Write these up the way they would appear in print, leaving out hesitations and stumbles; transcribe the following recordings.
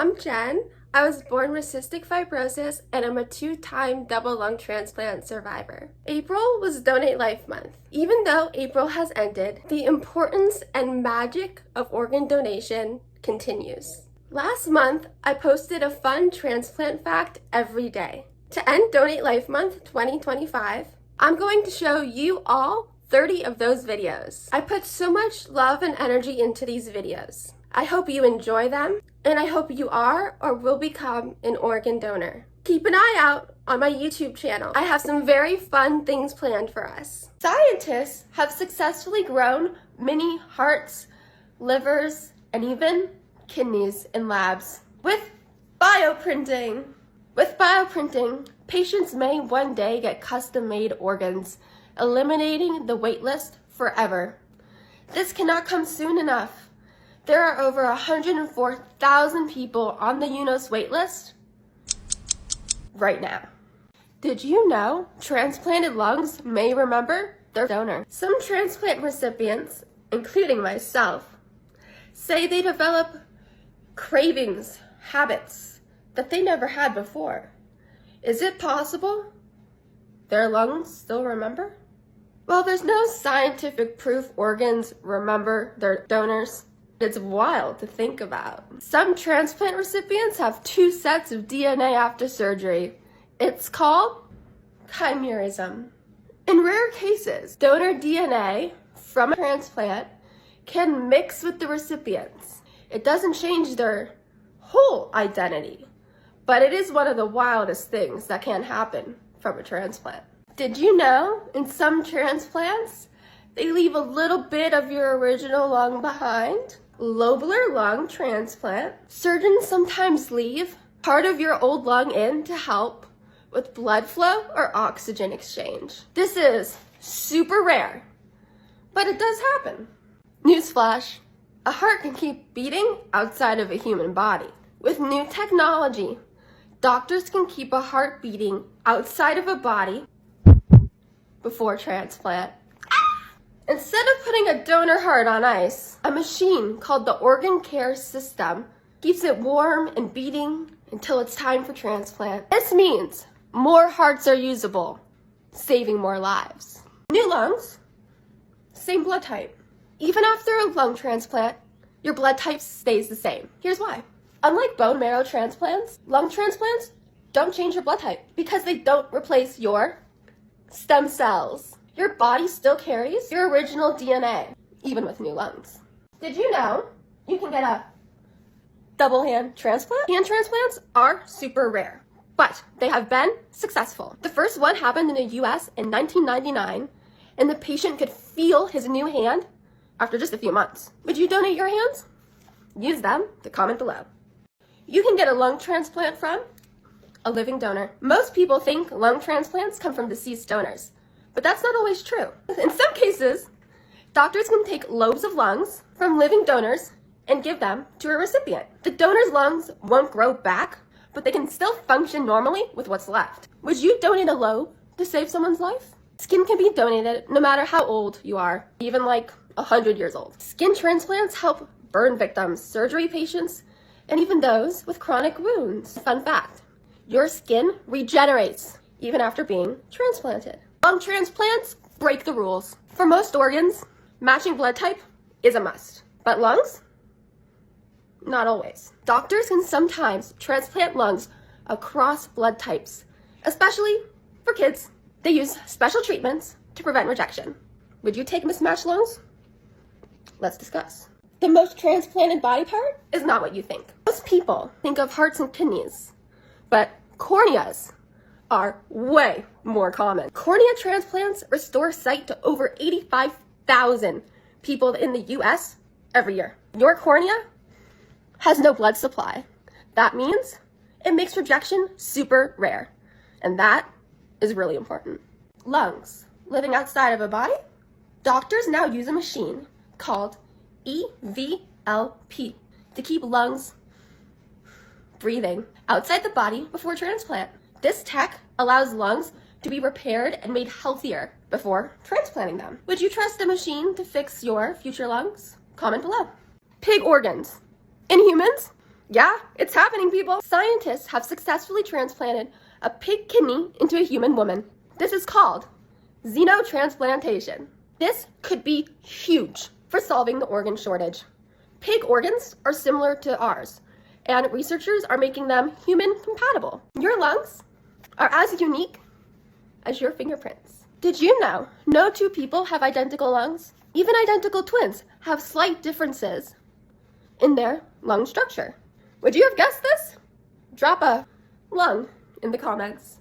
I'm Jen. I was born with cystic fibrosis and I'm a 2-time double lung transplant survivor. April was Donate Life Month. Even though April has ended, the importance and magic of organ donation continues. Last month, I posted a fun transplant fact every day. To end Donate Life Month 2025, I'm going to show you all 30 of those videos. I put so much love and energy into these videos. I hope you enjoy them, and I hope you are or will become an organ donor. Keep an eye out on my YouTube channel. I have some very fun things planned for us. Scientists have successfully grown mini hearts, livers, and even kidneys in labs with bioprinting. With bioprinting, patients may one day get custom-made organs, eliminating the waitlist forever. This cannot come soon enough. There are over 104,000 people on the UNOS waitlist right now. Did you know transplanted lungs may remember their donor? Some transplant recipients, including myself, say they develop cravings, habits that they never had before. Is it possible their lungs still remember? Well, there's no scientific proof organs remember their donors. It's wild to think about. Some transplant recipients have 2 sets of DNA after surgery. It's called chimerism. In rare cases, donor DNA from a transplant can mix with the recipient's. It doesn't change their whole identity, but it is one of the wildest things that can happen from a transplant. Did you know in some transplants, they leave a little bit of your original lung behind? Lobular lung transplant. Surgeons sometimes leave part of your old lung in to help with blood flow or oxygen exchange. This is super rare, but it does happen. Newsflash, a heart can keep beating outside of a human body. With new technology, doctors can keep a heart beating outside of a body before transplant. Instead of putting a donor heart on ice, a machine called the Organ Care System keeps it warm and beating until it's time for transplant. This means more hearts are usable, saving more lives. New lungs, same blood type. Even after a lung transplant, your blood type stays the same. Here's why. Unlike bone marrow transplants, lung transplants don't change your blood type because they don't replace your stem cells. Your body still carries your original DNA, even with new lungs. Did you know you can get a double hand transplant? Hand transplants are super rare, but they have been successful. The first one happened in the US in 1999, and the patient could feel his new hand after just a few months. Would you donate your hands? Use them to comment below. You can get a lung transplant from a living donor. Most people think lung transplants come from deceased donors, but that's not always true. In some cases, doctors can take lobes of lungs from living donors and give them to a recipient. The donor's lungs won't grow back, but they can still function normally with what's left. Would you donate a lobe to save someone's life? Skin can be donated no matter how old you are, even like 100 years old. Skin transplants help burn victims, surgery patients, and even those with chronic wounds. Fun fact, your skin regenerates even after being transplanted. Lung transplants break the rules. For most organs, matching blood type is a must, but lungs, not always. Doctors can sometimes transplant lungs across blood types, especially for kids. They use special treatments to prevent rejection. Would you take mismatched lungs? Let's discuss. The most transplanted body part is not what you think. Most people think of hearts and kidneys, but corneas are way more common. Cornea transplants restore sight to over 85,000 people in the US every year. Your cornea has no blood supply. That means it makes rejection super rare, and that is really important. Lungs, living outside of a body, doctors now use a machine called EVLP to keep lungs breathing outside the body before transplant. This tech allows lungs to be repaired and made healthier before transplanting them. Would you trust a machine to fix your future lungs? Comment below. Pig organs. In humans, Yeah, it's happening, people. Scientists have successfully transplanted a pig kidney into a human woman. This is called xenotransplantation. This could be huge for solving the organ shortage. Pig organs are similar to ours, and researchers are making them human compatible. Your lungs are as unique as your fingerprints. Did you know no two people have identical lungs? Even identical twins have slight differences in their lung structure. Would you have guessed this? Drop a lung in the comments.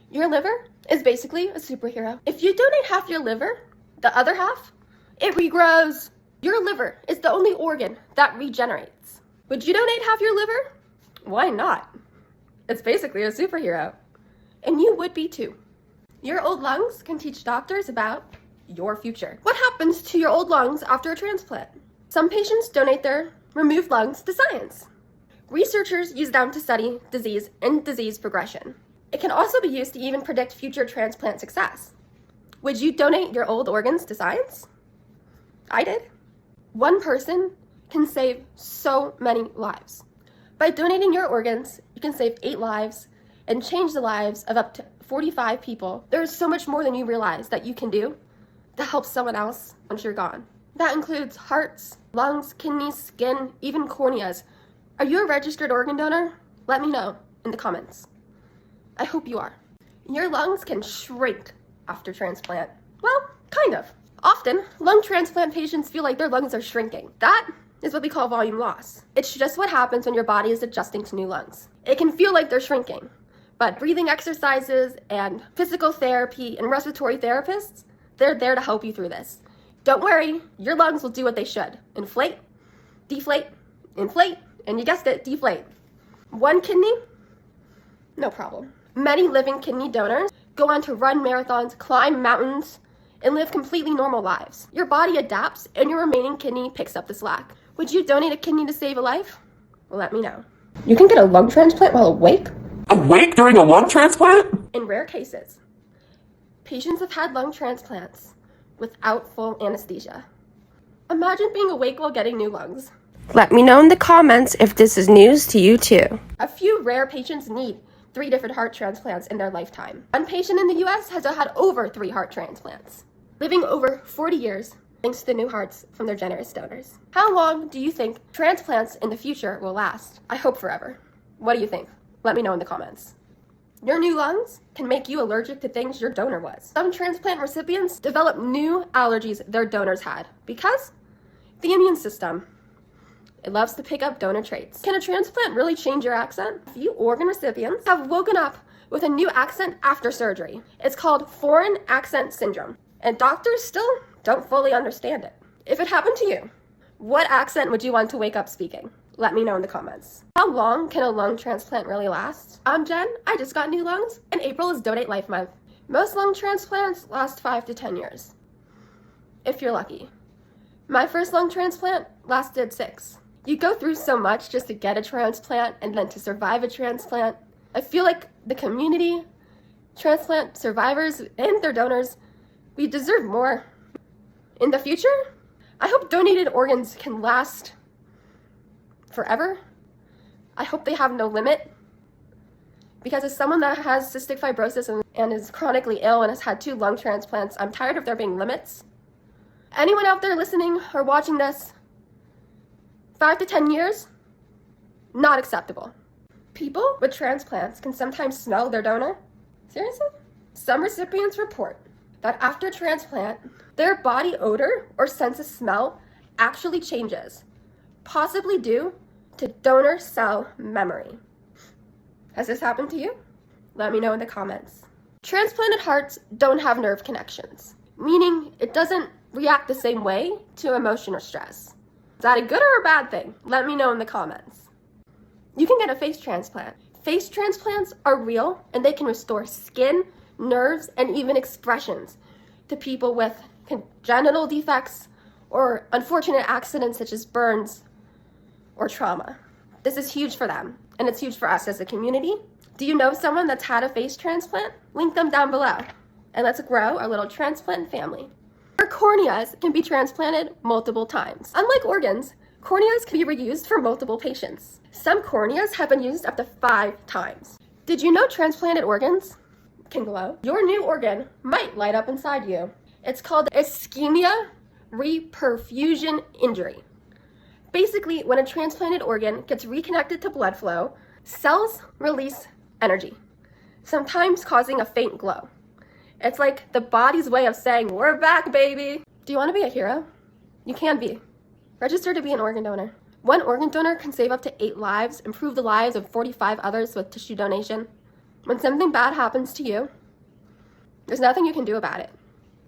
Your liver is basically a superhero. If you donate half your liver, the other half, it regrows. Your liver is the only organ that regenerates. Would you donate half your liver? Why not? It's basically a superhero. And you would be too. Your old lungs can teach doctors about your future. What happens to your old lungs after a transplant? Some patients donate their removed lungs to science. Researchers use them to study disease and disease progression. It can also be used to even predict future transplant success. Would you donate your old organs to science? I did. One person can save so many lives. By donating your organs, you can save 8 lives and change the lives of up to 45 people. There is so much more than you realize that you can do to help someone else once you're gone. That includes hearts, lungs, kidneys, skin, even corneas. Are you a registered organ donor? Let me know in the comments. I hope you are. Your lungs can shrink after transplant. Well, kind of. Often, lung transplant patients feel like their lungs are shrinking. That is what we call volume loss. It's just what happens when your body is adjusting to new lungs. It can feel like they're shrinking, but breathing exercises and physical therapy and respiratory therapists, they're there to help you through this. Don't worry, your lungs will do what they should. Inflate, deflate, inflate, and you guessed it, deflate. One kidney? No problem. Many living kidney donors go on to run marathons, climb mountains, and live completely normal lives. Your body adapts and your remaining kidney picks up the slack. Would you donate a kidney to save a life? Well, let me know. You can get a lung transplant while awake? Awake during a lung transplant? In rare cases, patients have had lung transplants without full anesthesia. Imagine being awake while getting new lungs. Let me know in the comments if this is news to you too. A few rare patients need 3 different heart transplants in their lifetime. One patient in the US has had over 3 heart transplants, living over 40 years thanks to the new hearts from their generous donors. How long do you think transplants in the future will last? I hope forever. What do you think? Let me know in the comments. Your new lungs can make you allergic to things your donor was. Some transplant recipients develop new allergies their donors had because the immune system, it loves to pick up donor traits. Can a transplant really change your accent? A few organ recipients have woken up with a new accent after surgery. It's called foreign accent syndrome, and doctors still don't fully understand it. If it happened to you, what accent would you want to wake up speaking? Let me know in the comments. How long can a lung transplant really last? I'm Jen, I just got new lungs, and April is Donate Life Month. Most lung transplants last 5 to 10 years, if you're lucky. My first lung transplant lasted 6. You go through so much just to get a transplant and then to survive a transplant. I feel like the community, transplant survivors, and their donors, we deserve more. In the future, I hope donated organs can last forever. I hope they have no limit. Because as someone that has cystic fibrosis and is chronically ill and has had 2 lung transplants, I'm tired of there being limits. Anyone out there listening or watching this, 5 to 10 years, not acceptable. People with transplants can sometimes smell their donor. Seriously? Some recipients report that after transplant, their body odor or sense of smell actually changes, possibly due to donor cell memory. Has this happened to you? Let me know in the comments. Transplanted hearts don't have nerve connections, meaning it doesn't react the same way to emotion or stress. Is that a good or a bad thing? Let me know in the comments. You can get a face transplant. Face transplants are real and they can restore skin, nerves, and even expressions to people with congenital defects or unfortunate accidents such as burns or trauma. This is huge for them, and it's huge for us as a community. Do you know someone that's had a face transplant? Link them down below, and let's grow our little transplant family. Our corneas can be transplanted multiple times. Unlike organs, Corneas can be reused for multiple patients. Some corneas have been used up to 5 times. Did you know transplanted organs can glow? Your new organ might light up inside you. It's called ischemia reperfusion injury. Basically, when a transplanted organ gets reconnected to blood flow, cells release energy, sometimes causing a faint glow. It's like the body's way of saying, we're back, baby. Do you want to be a hero? You can be. Register to be an organ donor. One organ donor can save up to 8 lives, improve the lives of 45 others with tissue donation. When something bad happens to you, there's nothing you can do about it.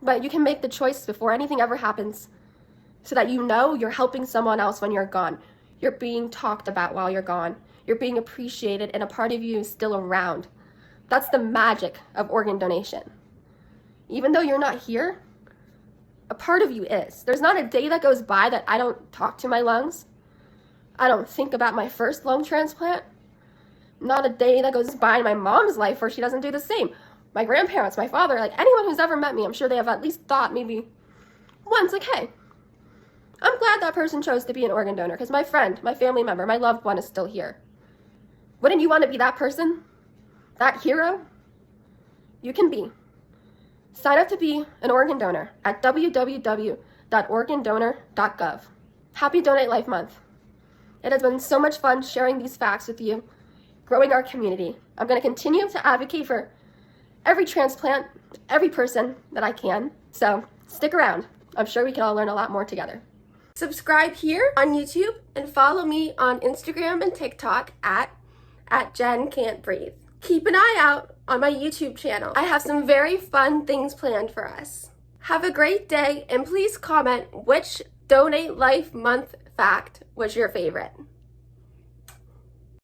But you can make the choice before anything ever happens so that you know you're helping someone else when you're gone. You're being talked about while you're gone. You're being appreciated and a part of you is still around. That's the magic of organ donation. Even though you're not here, a part of you is. There's not a day that goes by that I don't talk to my lungs. I don't think about my first lung transplant. Not a day that goes by in my mom's life where she doesn't do the same. My grandparents, my father, like anyone who's ever met me, I'm sure they have at least thought maybe once, like, hey, I'm glad that person chose to be an organ donor because my friend, my family member, my loved one is still here. Wouldn't you want to be that person? That hero? You can be. Sign up to be an organ donor at www.organdonor.gov. Happy Donate Life Month. It has been so much fun sharing these facts with you, growing our community. I'm going to continue to advocate for every transplant, every person that I can. So stick around. I'm sure we can all learn a lot more together. Subscribe here on YouTube and follow me on Instagram and TikTok at Jen Can't Breathe. Keep an eye out on my YouTube channel. I have some very fun things planned for us. Have a great day and please comment which Donate Life Month fact was your favorite.